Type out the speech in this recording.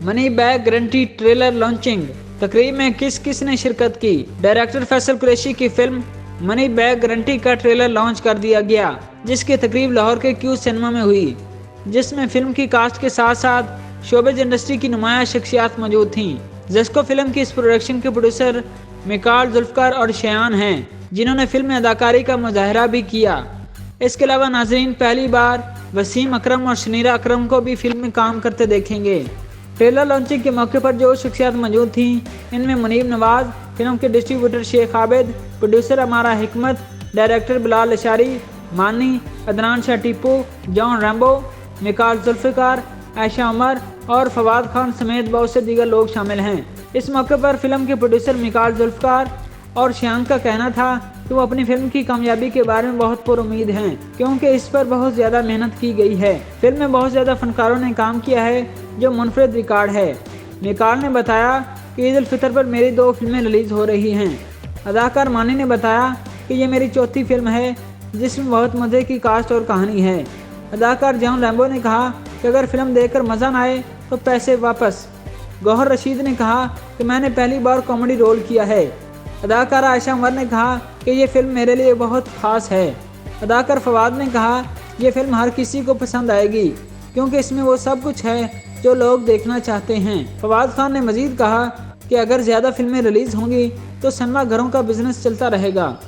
Money back guarantee trailer launching. तकरीब में किस किस ने शिरकत की? डायरेक्टर फैसल कुरैशी की फिल्म मनी बैक गारंटी का ट्रेलर लॉन्च कर दिया गया, जिसकी तकरीब लाहौर के क्यू सिनेमा में हुई, जिसमें फिल्म की कास्ट के साथ साथ शोबिज़ इंडस्ट्री की नुमाया शख्सियात मौजूद थीं। जेस्को फिल्म की इस प्रोडक्शन के प्रोड्यूसर मिकाल जुल्फकार और शयान हैं, जिन्होंने फिल्म में अदाकारी का मुजाहरा भी किया। इसके अलावा नाजरीन पहली बार वसीम अकरम और शनीरा अकरम को भी फिल्म में काम करते देखेंगे। ट्रेलर लॉन्चिंग के मौके पर जो शख्सियात मौजूद थीं, इनमें मुनीब नवाज, फिल्म के डिस्ट्रीब्यूटर शेख आबिद, प्रोड्यूसर अमारा हिकमत, डायरेक्टर बिलाल अशारी, मानी, अदनान शाह टीपू, जॉन रैम्बो, मिकाल जुल्फकार, आयशा उमर और फवाद खान समेत बहुत से दीगर लोग शामिल हैं। इस मौके पर फिल्म के प्रोड्यूसर मिकाल जुल्फकार और शयान का कहना था कि वो अपनी फिल्म की कामयाबी के बारे में बहुत पुरुमीद हैं, क्योंकि इस पर बहुत ज़्यादा मेहनत की गई है। फिल्म में बहुत ज़्यादा फनकारों ने काम किया है, जो मुनफरिद रिकॉर्ड है। मिकाल ने बताया कि ईद उल फितर पर मेरी 2 फिल्में रिलीज़ हो रही हैं। अदाकार मानी ने बताया कि ये मेरी चौथी फिल्म है, जिसमें बहुत मज़े की कास्ट और कहानी है। अदाकार जॉन रैम्बो ने कहा कि अगर फिल्म देखकर मज़ा ना आए तो पैसे वापस। गौहर रशीद ने कहा कि मैंने पहली बार कॉमेडी रोल किया है। अदाकारा आयशा उमर ने कहा कि ये फिल्म मेरे लिए बहुत ख़ास है। अदाकार फवाद ने कहा ये फिल्म हर किसी को पसंद आएगी, क्योंकि इसमें वो सब कुछ है जो लोग देखना चाहते हैं। फवाद खान ने मज़ीद कहा कि अगर ज़्यादा फिल्में रिलीज़ होंगी तो सिनेमा घरों का बिजनेस चलता रहेगा।